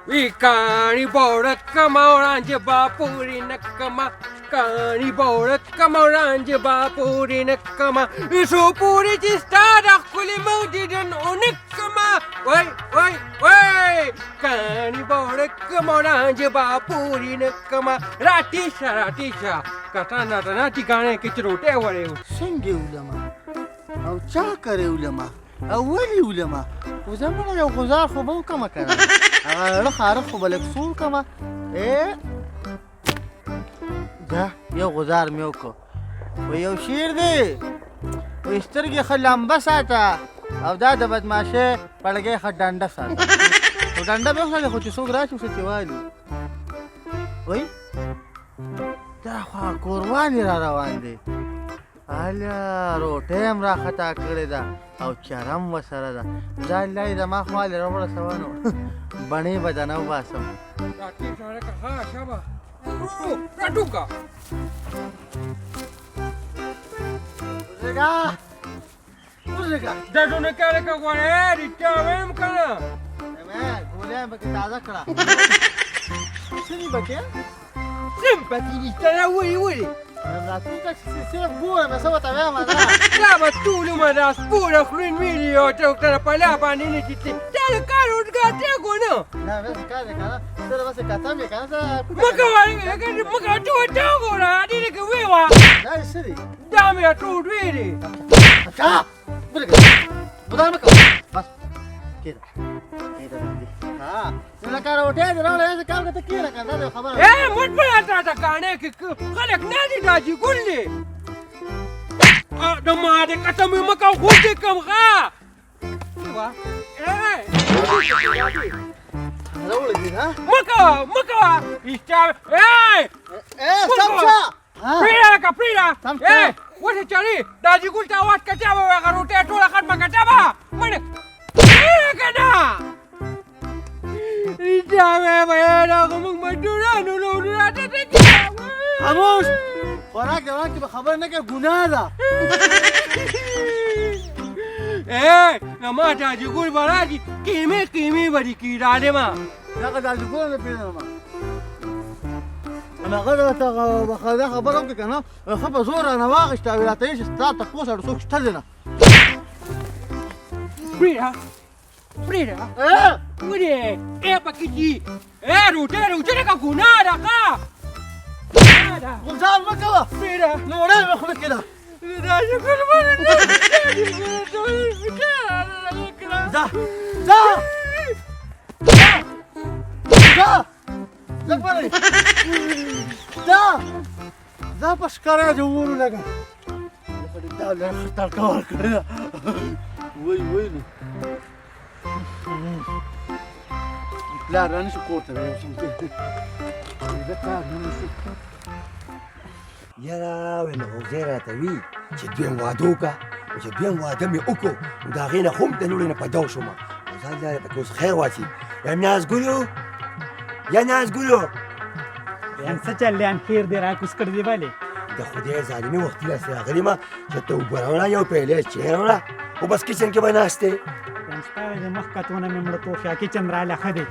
وی کانی بورکما ورانج باپوری نکما کانی بورکما ورانج باپوری نکما شو پوری چستا دخلی موجودن اونکما وای کانی بورکما ورانج باپوری نکما راتیشا کتانا ټیکانه کې چروټه وره څنګه ولما او چا کرے ولما او ولی ولما خو زمونږ یو غزار خو به وکړم کنه هغه خارق خو به لږ څو وکړم دا یو غزار مې وکړو و یو شعر دی و سترګې ښه لمبه ساته او دا د بدماشۍ پړګۍ ښه ډنډه ساته خو ډنډه به وساتې خو چې څوک راشي ورسه چې والي وایي دا خوا قرباني را روان دی الیا روټۍ هم راخطا کړې ده او چرم ورسره ده دا الله یې زما خوا لې راورسوه نو بڼې به دنه وباسم ډډونه کې لکه غواړې رښتیا وایم که نه ګولۍ مې پکې تازه کړه څه دي پکې سم پکې نشته نه ولې راتلونکه چې صرف ګورم څه ورته وایم دا به ټول عمر دا سپوره خورین ویلي او ته په لا باندې نه چیتې دا د کار ورګاټې کو نه نه بس کار دی کنه سره بس کتم یې کنه مکه ته وګوره دې کې وی وا دا څه دی دا مې ټول ویلي اچھا بدل مکه بس کېده ها څنګه کار وټه دی راولې کار ته کېره کنه دا خبره موټ په اته کانه کې خلک نه دي داجی ګولې د ما دې قسم مکه خو دې کم غا وا راولې دي ها مکه ایستا سمجا پریرا وڅ چاري داجی ګول ته واټ کټه و غروټه ټوله ختمه کټه با مړ کنه جامه وینا کوم مډورانو نو راته خاموش خوراک دیوان کې به خبر نه کې ګناه ده نما داجی ګول براجی کیمه وری کی راډه ما دا داجی ګول نه پیژنم انا غره ته بخدا خبرم کې کنه خو په زور نه واغشت او راته چې ستا ته پوسه څوک شته نه Frida, ude, pakiji, rote ka gunada ka. Gonzalo makala, Frida, no ora me khode keda. Da paskara jowuru laga. Da la khtar kawar kare. وای لا راني شو كورته يا شمتي اذا كان من شو يا وين غزيره توي جدين وادوكا جدين وادمي اوكو وداغينا خم دنولنا بدوشما وزال لا تكوس خير واتي يا ناس قولوا يعني سچل لان خير دي راكوس کړ دی والے د خدای ظالمي وخت لا سراغلی ما چې ته وګورونه یو پیلې چیرونه او بس کچن کې بناسته ستاره د مخ کتونه مې مړ تو شا کچن را لخه دی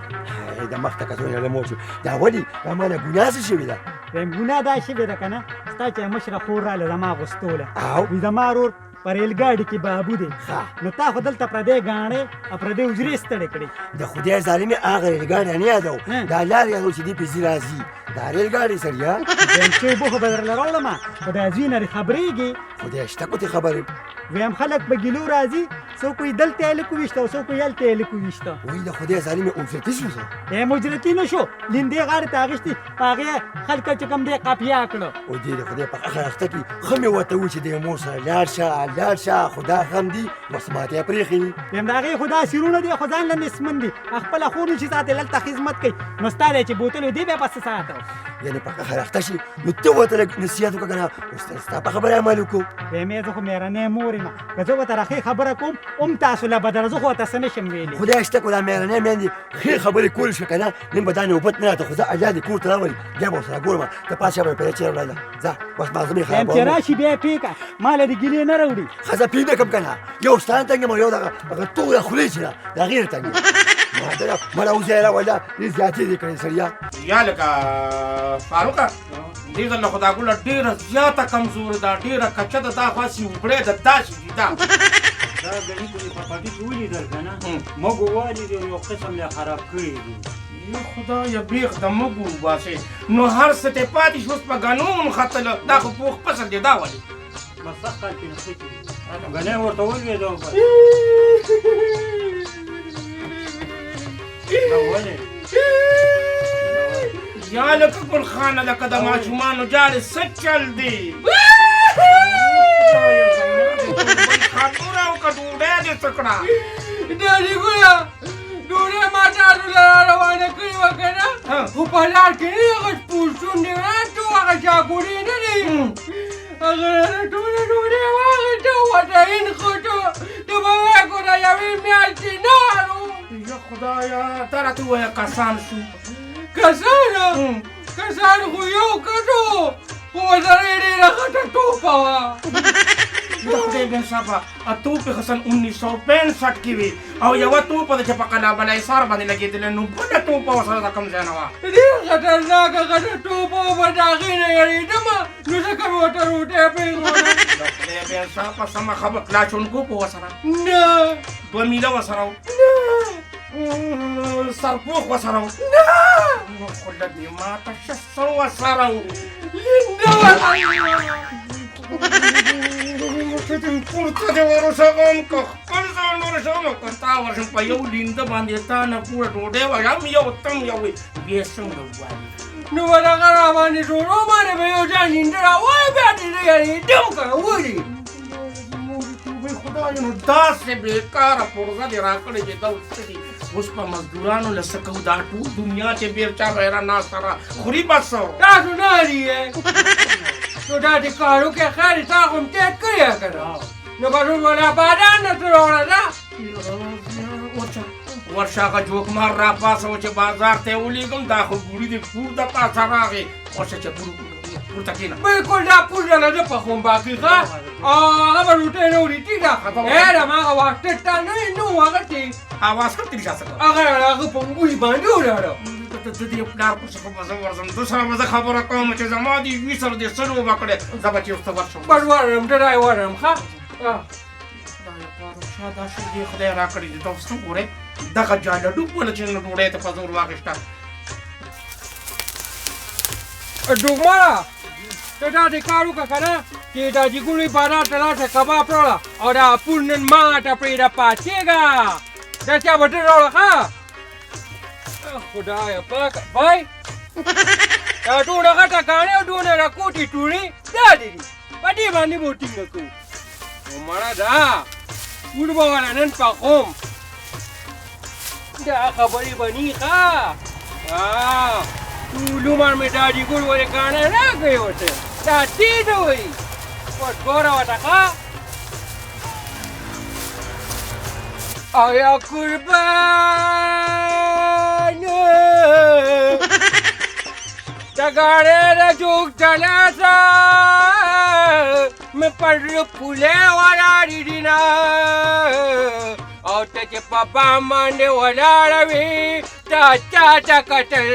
د مخ کتونه له موچو دا ولي امانه ګناه شي ویلا ګناه دا شي ویل کنه ستا چې مشره خور را لما غستوله او وې زمارور پر ریل ګاډي کې بابو دی نو تا خو دلته پردې غاڼې پردې وجري ستړې کړې د خدای ظالمي هغه ریل ګاډي نه یادو دا لار یادو چې دی په زیرازي دا ریل ګاډي سړیا چې به خبر لرولم خدای زینه خبرېږي خدای شته کوته خبرې ویم خلک به ګلو راځي څوک یې دلته الکو وشته او څوک یې هلته الکو وشته وای د خدای ظالمي اجرتي شو مجرتي نه شو لیندې غاړې ته اغېستې هغې خلک چې کوم دی قافیه کړه او دې د خدای په اخر وخت کې خمې ورته و چې د مور سره لاړ شه خدا غم دي بس ماته پرېښي ویم د هغې خو دا سیرونه دي خو ځان له نسمن دي خپله خور نشي ساتلی هلته خدمت کوي نو ستا دی چې بوتل دی بیا پسې ساته یعنې په اخر وخت شي نو ته ورته لږ نصیحت وکړه که نه اوس ستا په خبره عمل وکړو ویم زه خو مېرنۍ مور یم که زه ورته رښې خبره کوم هم تاسو له بدله زه خو ورته څه نشم ویلی خدای شته کو دا مېرنۍ میندې ښې خبرې کول شوې که نه نن به دا نوبت نه راته خو زه الله دې کور ته راولي بیا به ورسره ګورم ته پاس به پیدا چېرې ولاړه ځه بس ماغزه مې یم چې راشي بیا یې پرېږه ما له دې ګیلې نه راوړي ښځه پرېږده کړم که نه یو ستانه تنګ یم او یو دغه توره خولۍ چې ده د هغې نه تنګ یم مړه وزیره ولا دې زیاتې دې کړې سړیا یا لکه فاروقه دې ځل له خدا ګله ډېره زیاته کمزوري ده ډېره کچه ده دا خاصې وکړې ده داسې دي دا دا ګڼي په پټي کې ولیدل که نه موږ ووالي یو قسم یې خراب کړي دي یا خدایه بیخ د موږ وباسې نو هر څه ته پاتې شو اوس په ګنو نښتله دا خو پوخ فصل دی دا ولې مسخ کال کې نښتې ګنی ورته ولوېده بس دا ولې یا لکه ګل خانه لکه د ماشومانو جارې څه چل دی خبره وکړه ډوډۍ دې څه کړه ډاډي ګوله ډوډۍ ما چارو لره روانه کړې وه که نه خو په لار کې نه هغه سپور شونډې ورته هغه چاګوړې نه دي هغه ټوله ډوډۍ واخېسته ورته انخوټو د بویکو د یوې میاشتې نارو یا خدایه ته راته ووایه کسان شو کسان خو یو کټو خو ورسره یې ډېره غټه ټوپه وه د خدای بن صاحبه توپې خو سن 1965 کې وي او یوه توپه ده چې په قلعه بلایسار باندې لګېدلې نو بله توپه ورسره د کوم ځای نه وه ډېر خطرناکه غټه ټوپه وه په د هغې نه یېرېدمه نو ځکه مې ورته روټۍ پرېښوده د خدای بن صاحبه سمه خبره کلاچونکوپ ورسره نه 2 میله ورسره و سرپوښ ورسره و نو خو لږ یې ماته 600 ورسره و پورته دې ورسوم که خپل ځان ورسوم او که تا ورشم په یو لینده باندې تا نه پوره ډوډۍ وږم یو تم یو وي بیا څنګه ووایي نو به دغه راباندې ټولو باندې به یو ځان لینده راوایي بیا دې زه یېرېدم که نه ولې خدای نو داسې بېکاره پرزه دې راکړې چې دا څه دي اوس په مزدورانو له څه کوو دا ټول دنیا چې بېرچا بهره ناسته را خوري بس تاسو ناري یې نو دا د کارو کې خیر تا خو م تېر کړی یې که نه نو به ټول ولا بادان نه څه راوړه ده ورشه هغه جوکمار را پاسوه چې بازار ته یې ولېږم دا خو ګوړي د کور د پاسه راغې ورشه چې پورته کښېنه بالکل دا پوزه نه ده پخوم باقي ښه هغه به روټۍ نه وړي ټیک ده هېرم هغه واسطه تا نه وي نو هغه چې اواز کړ ترې شاته هغه په ګوي باندې ولاړه د دې پلار پسې خو به زه ورځم ده سره به زه خبره کوم چې زما دې وي سره دې څه لوبه کړې زه به چې اوس ته ورشم بس ورم ډډی ورم ښه خدایه پاره شا دا شی دې خدای راکړي دي ته اوس هم ګورې دغه جالډو بوله چې نو ډوډۍ ته په زور واخېسته ډوګماره ته دا دې کار وکړه که نه چې دا جګوړې بازار ته لاړ شه کباب راوړه او دا پور نن ماته پرېږده پاڅېږه دا چا بټن راوړه ښه خدایه پاکه بای دا ټوله غټه کاڼې او دونه راکوټې ټوړې دا دې دي په دې باندې به ټینګه کوو مړه دا پور به والا نن پخوم دا خبرې به ني ښه ټول عمر مې دا جګوړ ورې کاڼی راکړې ورته دا دې نه وایي اوس ګوره ورته ښه آیا قربان د ګاړې د جوګ تلاسه مې پر پولې ولاړې دي نه او ته چې په بام باندې ولاړه وې تا چا ته کتل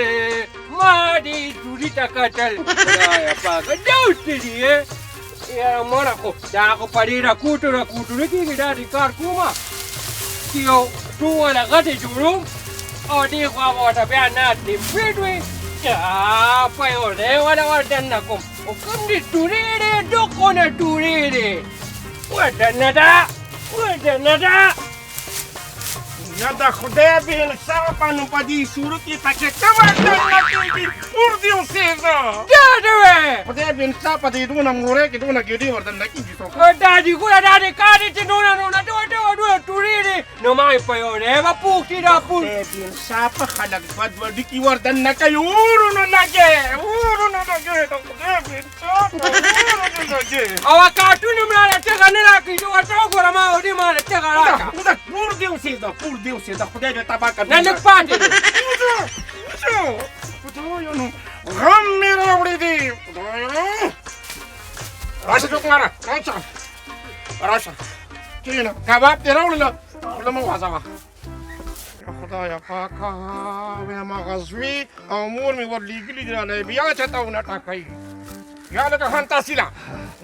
ما دې سوري ته کتل خدایه پاکه دا اوس څه دي یاره مړه خو دا خو په دې راکوټو راکوټو نه کېږي دا دې کار کومه چې یو ټوله غټې جوړوم او دې خوا به ورته بیا ناستې فټ وي په یو دی وله وردننه کوم خو کوم دې ټورې دی ډوقونه ټورې دی وردننه ده وردننه ده یا د خدای بې انصافه نو په دې شروع کې پکې څه ورته نه کېږي اور دې اوسېږه دا دې وې خدای بې انصافه دې دونه مورې کې دونه ګېډې ورته نه کېږي څوک دا دې ګوره دا دې کار دی چې دونه ډوه ټورې دی نو ما یې په یو دی به پوښتي دا پوښ خدای بې انصافه خلک بد وډکي ورته نه کوي اورونو لګې اورونو لګې د خدای بې انصافه اورونو لګې او کارټون هم راله چغه نه راکوي چې ورته وګوره ما او دې ماله چغه راکړه پور دې اوسېږه پور دې اوسېږه خدای دې تباه کړي نه لږ پاتې دی خدایه نو غم مې راوړی دی خدایه راشه جوکماره راشه راشه کښېنه کباب دې راوړله خوله مه وازوه خدایا پاکه وایم هغه زوی او مور مې ورلېږلي دي رانه بیا چاته ونه ټاکئ یا لکه خان تحصیله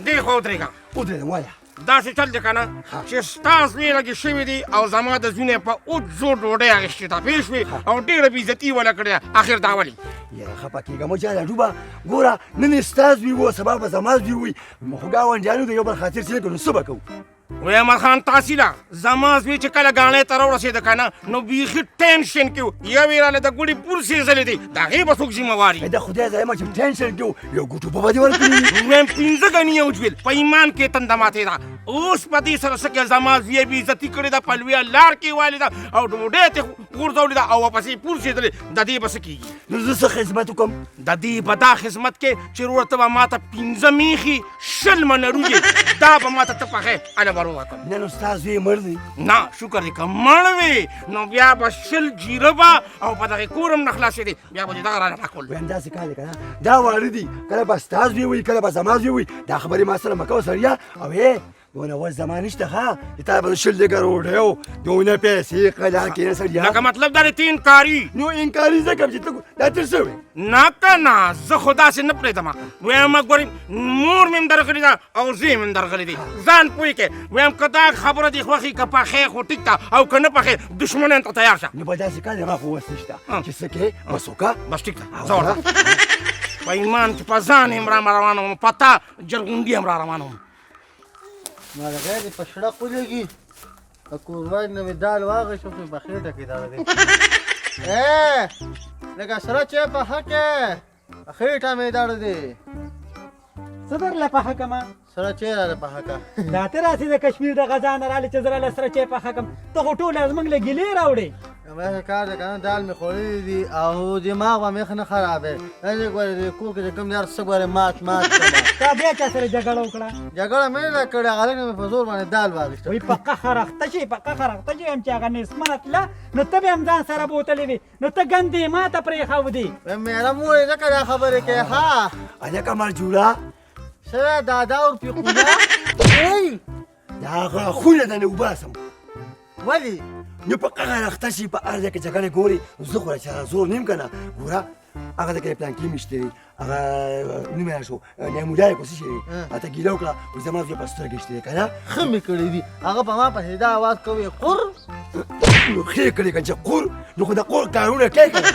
دې خوا ودرېږه ودرېدم وایه داسې چل دی که نه چې ستا زوی لږې شوي دي او زما د زوی نه په اوږد زور ډوډۍ اخیستې ده پوه شوې او ډېره بېعزتي یې وله کړې ده اخر دا ولې یاره خفه کېږه مه چا ډوبه ګوره نن یې ستا زوی و سبا به زما زوی وي خو ګاونډیانو د یو بل خاطر چې نه کوو نو څه به کوو ویم خان تحصیله زما زوی چې کله ګاڼۍ ته راورسېده که نه نو بیخي ټینشن کې و یو یې رانه د ګوډې پور سېزلې دی د هغې به څوک ذمهوار وي د خدای ځایمه چې ټینشن کې و یو ګوټو په به دې ورکړي ویم 15 ګني یې وچویل په ایمان کې تنده ماتې ده اوس په دې سره څه کې زما زوی یې بېعزتي کړې ده په لویه لار کې والې ده او ډوډۍ ترې غورځولې ده او واپس یې پور سېدلې د دې به څه کېږي نو زه څه خدمت وکړم د دې به دا خدمت کې چې وروره ته به ما ته 15 میخي 20 منه روجې دا به ما ته ته پخې هله به وکړم نه نو ستا زوی مړ دی نه شکر دی که مړ وي نو بیا به 20 جیره به او په دغې کور هم نه خلاصېدې بیا به دې دغه رانه راکول ویم داسې کار دی که نه دا واړه دي کله به ستا زوی وي کله به زما زوی وي دا خبرې ما سره مه کوه سړیه او دونه وس زما نشته ښه چې تا به 20 لږه روډۍ او دونه پیسې قلا کېنه سړیه لکه مطلب دا دی ته انکاري نو انکاري ځکه چې ته دا تر څه وې نه که نه زه خو داسې نه پرېږدم ویم ګورې مور مې هم درغلې ده او زوی مې هم درغلی دی ځان پوه کړې ویم که دا خبره دې خوښي که پخې خو ټیک ده او که نه پخې دښمنیانو ته تیار شه نو به داسې کار دی ما خو وس نشته چې څه کې بس وکړه بس ټیک ده زه ورته په ایمان چې په ځان یم را روانوم په تا جرغونډي هم را روانوم ما د غیر په شړق ولګي د کوربای نه مې دال واغېستو خو په خېټه کې دغه دی لکه سره چې په حقې په خېټه مې دړ دی څه درله پخه کمه سره چې راله په حقه دا ته راسې د کشمیر د غزا نه رالی چې زه راله سره چې پخه کم ته خو ټوله زموږ له ګیلې راوړې همداسې کار دی که نه دال مې خوړلي دي او دماغ به مې ښه نه خرابوي داسې ګورې د کور کې چې کوم دی هر څه ګورې مات کړم تا بیا چا سره جګړه وکړه جګړه مې نه کړې هغه لږ مې په زور باندې دال واخېسته وایي په قهر اخته شي په قهر اخته شي هم چې هغه نسمنه تله نو ته به هم ځان سره بوتلې وې نو ته ګندې ما ته پرېښودې مېړه مور یې ځکه دا خبرې کوي ها هلکه مرجوړه سره دادا ورپې خونه د هغه خونه ده نه وباسم ولې نو په قهر اخته شي په هر ځای کې جګړې ګوري نو زه خو چا زور نیم که نه ګوره هغه ځای کې پلان کې مشتې دی هغه نوم یې شو نیمودای کو څه شي دی راته ګیله وکړه وایي زما زوی په سترګې شته دی که نه ښه مې کړي دي هغه په ما پسې دا اواز کوي قر نو ښې کړې که چې قور نو خو د قور کارونه کوي که نه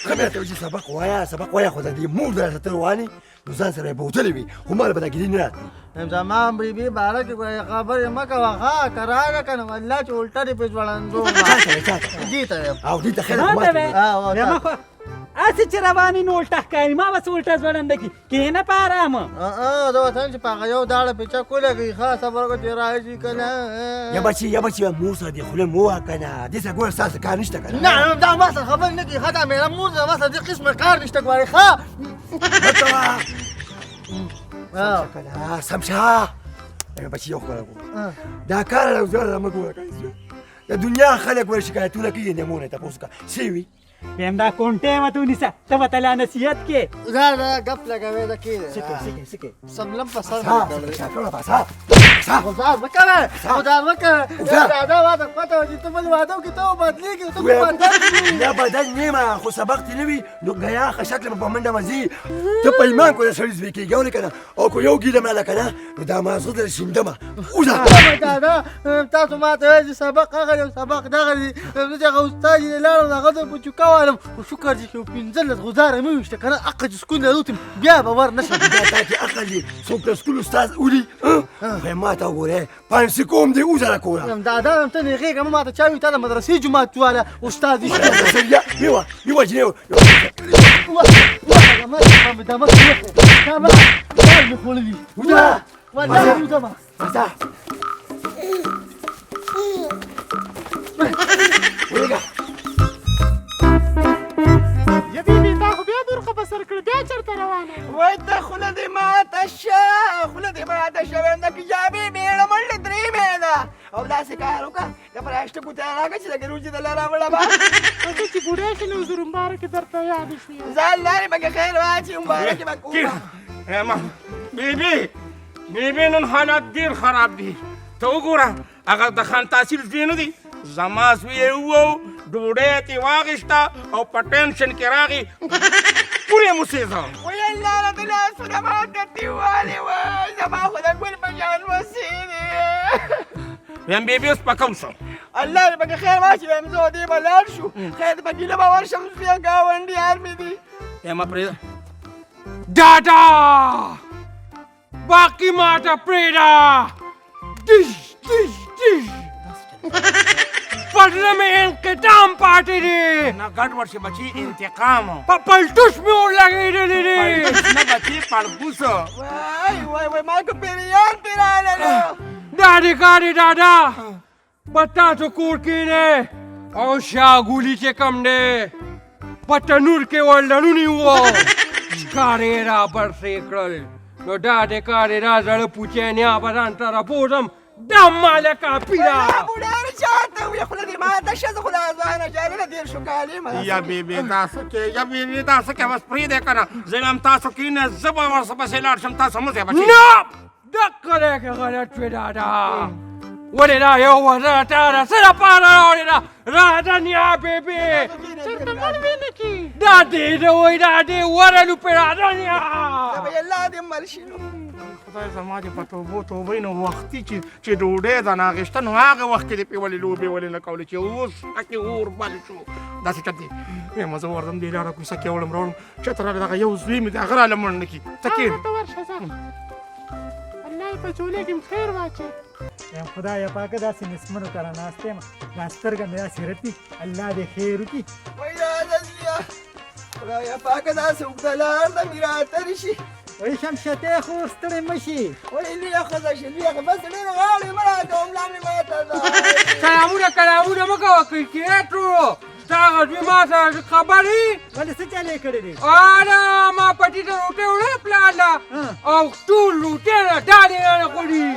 ښه مې راته وایي چې سبق وایه خو د دې مور در ته روانې نو ځان سره یې بوتلې وي خو ما له به دا ګیلې نه راتلې زما بیبي باره کې کوئی خبرې مه کوه ښه که راغله که نه والله چې الټه دې پې ځوړندو دې ته یم او دې ته خیر ما ته ما وې ما خو هسې چې روانې نو الټه ښکاري ما بس الټه ځوړنده کړي کښېنه په ارامه زه وتم چې په هغه یو داړه پیچه ولګوي ښه صبر وکړه چې راشي که نه یا بچي مور سره دې خوله مه ووهه که نه دې سره ګوره ستاسو کار نشته که نه دا ما سره خبرې نه کوي ښه دا مېړه مور ده ما سره دې قسمه کار نشته ګورې ښه سم شه بچي یو خبره کوم دا کار له زړه مه ګوره د دنیا خلک ور شکایتونه کوي نمونه تاسو کا سی وی بهم دا کونټې مته ونیسه ته به تله نصیحت کې دا ګپ لګوي دا کې سکه سملم په سر کړه پاسا غزار وکړه غزار وکړه دا واده پته و چې ته بل واده کې ته بدلېږي ته بدل یا بدل نیمه خو سبق تی نه وي نو غیا ښه شکل په منډه مزي ته په ایمان کو سړی زوی کېږي او کنه او کو یو ګیله مالا کنه نو دا ما زړه شیندمه اوزه دا تاسو ما ته وایي سبق هغه سبق دغه دي دغه استاد یې لاړ هغه ته پوچو والم وشكر دي شو بينزل غزاره مو يشتك انا اقد سكون لوتم بيا باور نشا تاكي اقل سوق سكول استاذ اولي ما تقول بانسكوم دي وزاره كوره دا تني غير ما تشاوي تاع مدرسه جمعه ولا استاذ يا يوا جنيو ما دا ما كما بخولي ولا ولا ما وای ته خوله دې ماته شه خوله دې ماته شه وایم د کجابې مېړه منډې درې مېړه او داسې کار وکړه د فراشته کوټه راکړه چې لکه روجې دله راوړه به ته چې بوډۍ شې نو زه رومباره کې درته یادې شوې ځان لارې پکې خیر واچي مبارکې به کومه بیبي نن حالات ډېر خراب دي ته وګوره هغه د خان تحصیل زوی نه دی زما زوی یې ووو ډوډۍ تې واخیسته او په ټینشن کې راغی پورې موسېږه وای الله راته لاسونه ماته دیوالې وای زما خو د ګل په شان وسې دي ویم بیبي اوس په کوم شو الله دې پکې خیر واچي وایم زه دې به لاړ شو خیر دې په ګیله به ورشم بیا ګاونډیان مې دي یم پرېږده دادا باقی ماته پرېږده ډش ډش ډش پټله مې انقدام پاتې دی نه ګډوډ شي بچي انتقام په پلټوش مې ورلګېدلی دی نه بچي پړبوسو وای وای وای ما که پیریان پې راغللو دادی کاری دادا په تاسو کور کې نه او شاګولي چې کم دی په تنور کې ورلړوني وو ښکارې یې را برسې کړل نو دادی کاری را زړه پوچینیا به ځان ته راپوځم دا ماله کاپي ده بوډا چاته وي خوله دې ماته شه زه خو لا ځوانه جارونه 13 کالې یم یا بیبي تاسو کې یا بیبي تاسو کې بس پرېږدی که نه زه یم تاسو کې نه زه به ورپسې لاړ شم تاسو مه ځئ بچي نه دقه دی که غلط شوې دادا ولې دا یو وزه تا د څه دپاره راوړې ده راځه نیا بیبي چېرته مړ وي نه کې دا دې ده وایي دا دې وره لوپې راځه نیا به الله دې مړ شي نو خدای زما دې په توبو توبې نه وختي چې ډوډۍ ده نه اخېسته نو هغه وخت کې دې پې ولې لوبې ولې نه کولې چې اوس پکې اور بل شو داسې چت دی وایم زه ورځم دې لاره کوڅه کې وړم راوړم چېرته راغی دغه یو زوی مې دی هغه راله مړ نه کړي ته کښېنه ته ورشه ځه الله یې په جولې کې خیر واچي یم خدایه پاکه داسې نسمنو کره ناست یم دا سترګه مې داسې رتي الله دې خیر وکړي وای راځه زلیا خدایه پاکه داسې اوږده لار ده مې راتېر شي وای شمشتې خو ستړې مه شي وای لویه ښځه شي لویه بس ډېرې غاړې مه راکوم لا مې ماته ده کلامونه مه کوه کرکټ ورو ستا هغه دوی ما سره خبرې ولې څه چل یې کړی دی آره ما پټي ته روټۍ وړې پلار له او ټول روټۍ نه ډالې رانه خوړي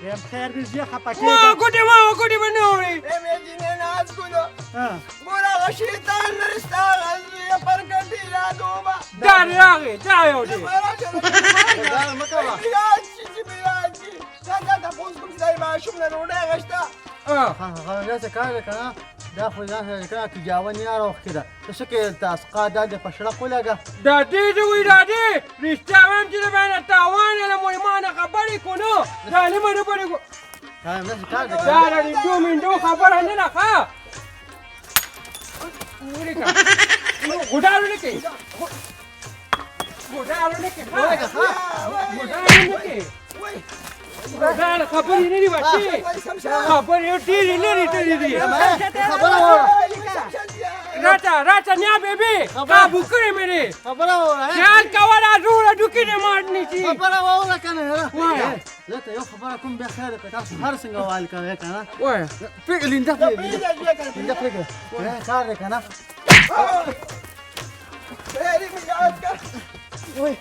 یم خیر دې زه خفه ما کېږم ګوتې به نه وړې مې جینې ناز کړو ګوره هغه شیطان لري ستا هغه زویه پر ګډې یادومه دا دې راغی دا یو دی یاد شي چې مې یاد شي دا تا تپوس کوم چې دا یې ماشوم نه ډوډۍ غشته داسې کار دی که نه دا خو ځان سره که نه کجاوه نیاره وختې ده ته څه کوې تاسقا دا دې په شړق ولګه دا دې دې وایي دا دې رښتیا وایم چې د باندې تاوان یې له مهمانه خبرې کو نو ظالمه ډبرې کو داسې کار دی دا د ډېرو منډو خبره نه ده ښه ولیکه غوډارو نه کوي غوډارو نه کوي غوډارو نه کوي دا خبرې نه دي بچې خبرې ډېرې لرې لرې دي خبره واوره راته نیا بیبي کابو کړې مې دي خبره واوره خیال کوه دا زوره ډوکې دې مات نه شي خبره واوره که نه وایه زه ته یو خبره کوم بیا خیر دی که تاسو هر څنګه وال کوئ که نه وایه لینده لینده پرېږده کار دی که نه ډېرې مې یاد کړ وای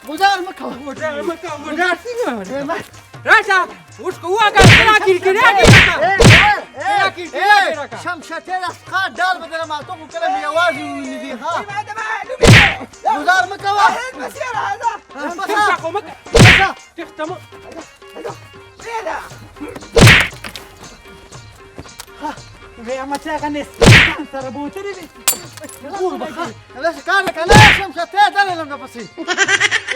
ګزار مه کوه غوډار مه کوه غوډار څنګه راشه اوس که ووایه کله کړکړیا کې شمشتې داسقا ډال به دله ماتو خو کله مې یوازې ولیدې ښه ګزار مه کوه ویمه چې هغه نسبان سره بوتلې دي داسې کار دی که نه شمشتې دلې لم درپسې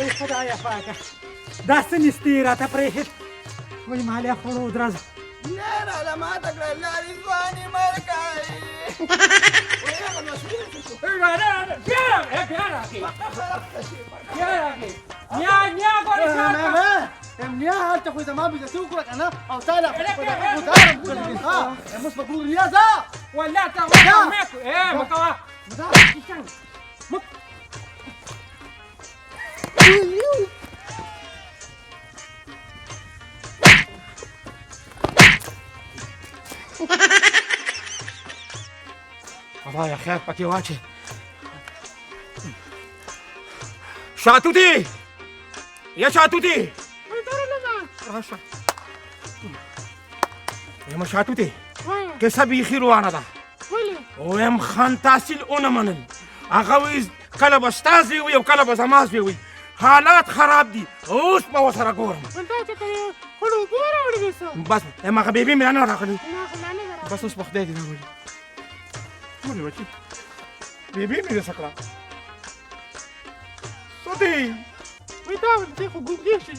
ای خدایه پاکه دا څه نستې راته پرېښد وای مالې خوړو درځه نه راله ماته کړه لارې ځوانې مړ کړې وای هغه مسؤلیت شو نیا ګورې نیا هلته خو زما بېزتي وکړه که نه او تا له ګودارم کړی ښه اوس به ګورو نیا ځه ولا ته مه کوه خدایه خیر پکې واچې شاتوتي یا شاتوتي راشه یم شاتوتي وایه کیسه بیخي روانه ده ولې ویم خان تحصیل ونه منل هغه وایي کله به ستا زوی وي او کله به زما زوی وي حالات خراب دي اوس به ورسره ګورم دا چې ته خړو اوبه راوړې دي څه بس یم هغه بیبي مې نه راغلی نه خو لا نه بس اوس به خدای دې راولي ولې بچي بیبي مې سکړه سودی وای دا ولې خو ګوګې شي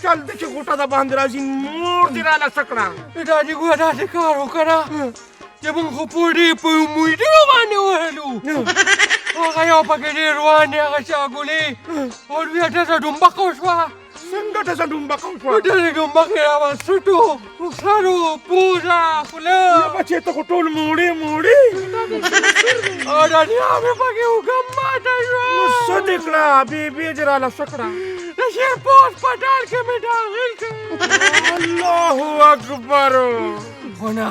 چل دې چې غوټه د باندې راځي مور دې راله سکړه دادی ګوره داسې کار وکړه چې موږ خو پوډې په مویډو باندې وهلو هغه یو پکې ډېر روان دی هغه شاګولې او بیا ډزه ډومبکه وشوه څنګه ډزه ډومبکه وشوه ډزې ډومبکې راوسټو سرو پوزه خوله بچې ته خو ټول موړې موړې او دادی هغې پکې وګم ماته شوه څه دې کړه بیبي دې راله سکړه د شیرپوست په ډال کې مې داخل کړ الله اکبر خو نه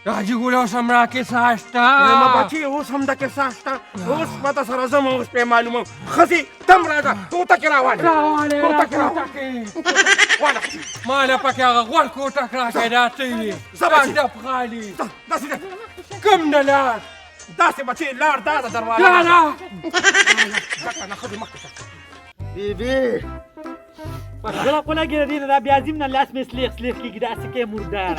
راځي ګوله اوس هم راکې ساشته ما بچي اوس هم دکې ساشته اوس پته سره زه اوس پې معلومه ښځې تم راځه توته کې راوالې ما نه پکې هغه غوړ کوټک راکړی دا ته یې ډب خالي داسې ده کوم نه لاړ داسې بچې لار دا ده دروازه لاړه ځکه نه ښځې مخکې شه بیبي زړه خو لګېده دې نه دا بیا ځیم نه لاس مې سلیخ سلیخ کېږي داسې کې مرداره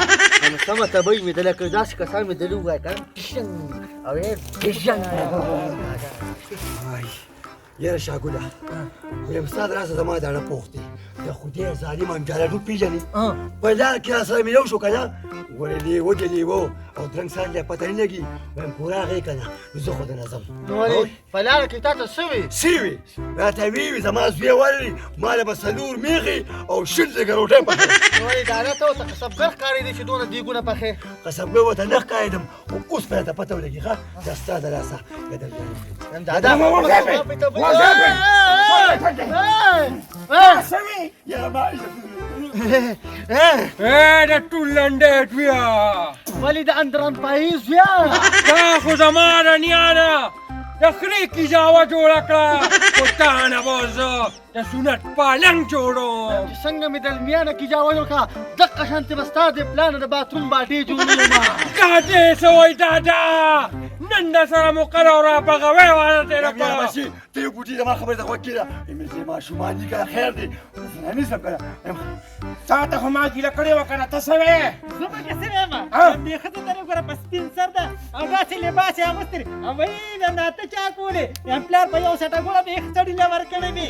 نو سمه طبیعي مې دله کړې داسې کسان مې دلي ووایه که نه ټشنګ او یې ټشنګ یاره شاګوله وایم ستا د راسه زما داړه پوخ دی د خدای ظالم انجالډو پېژنې په لار کې راسره مې یو شو که نه ګورې لیوه د لیوه او درنګ سان له پته نه لګي وایم پوره هغې که نه نو زه خو د نظم نو ولې په لاره کې تا ته څه وي څه وي راته ویې وي زما زوی ولې ما له به څلور میخې او شل ځګه روټۍ پخې نو ولې دادا ته ورته قصبګر ښکارېدې چې دونه دیګونه پخې قسمګر ورته نه ښکارېدم خو اوس به راته پته ولګي ښه دا ستا د راسه دادا د ټول لنډېټ بیا ولې د اندران پاییز بیا دا خو زما د نیانه د خرې کیجاوه جوړه کړه خو تا نه به زه د سنت پالنګ جوړوم چې څنګه مې د لمیانه کیجاوه جوړ کړه دقه شانتې به ستا د پلانه د باتروم باټې جوړوم کاټې څه وایي دادا نن د سره مقرر راپغوی واده تېره بیا بچي ته یو بوټي زما خبرې ته غوږ کېږده مې ماشومان دي که نه خیر دی زه نیسم که نه تا ته خو ما ګیله کړې وه که نه ته څه وې زه پکې څه وایم دې ښځې ته وګوره په سپین سر ده او داسې لباس یې اغوستی دی او وایي د ناته چا کولې یم پلار په یو سټه ګوله د یخ سړي له ورکړې وي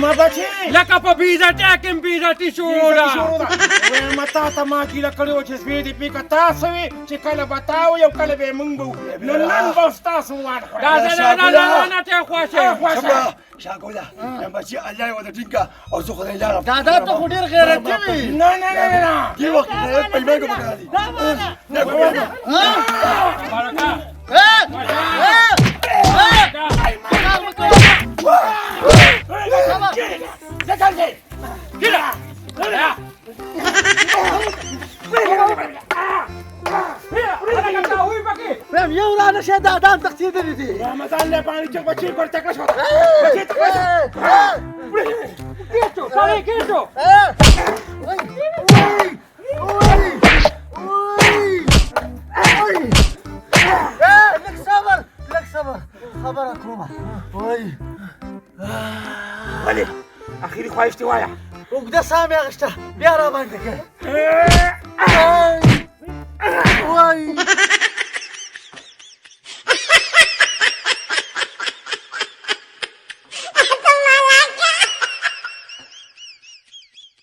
ما بچې لکه په بیزټۍ کې م بیزټي شروع ده وایم تا ته ما ګیله کړې وه چې سپې دې پیکه تاسو وې چې کله به تا وو یو کله به یې مونږ به وو نو نن به ستاسو واده کړو نه ته خوښې شاګوله یم بچي الله یې ورته ټینګ کړه او زه خدای لاره دادا ته خو ډېر غیرتي وي نه نه نه نه دې وخت کې نه پیمانګه پکار دي یو را نشه دادا هم تقسیدلی دي رمضان له باندې چې بچي پر تکړه شو بچي تکړه کېچو سړی کېچو لږ صبر لږ صبر خبره کومه وای ولې اخري خواهش دې وایه اوږده ساه مې اخیسته بیا را باندې کړه وای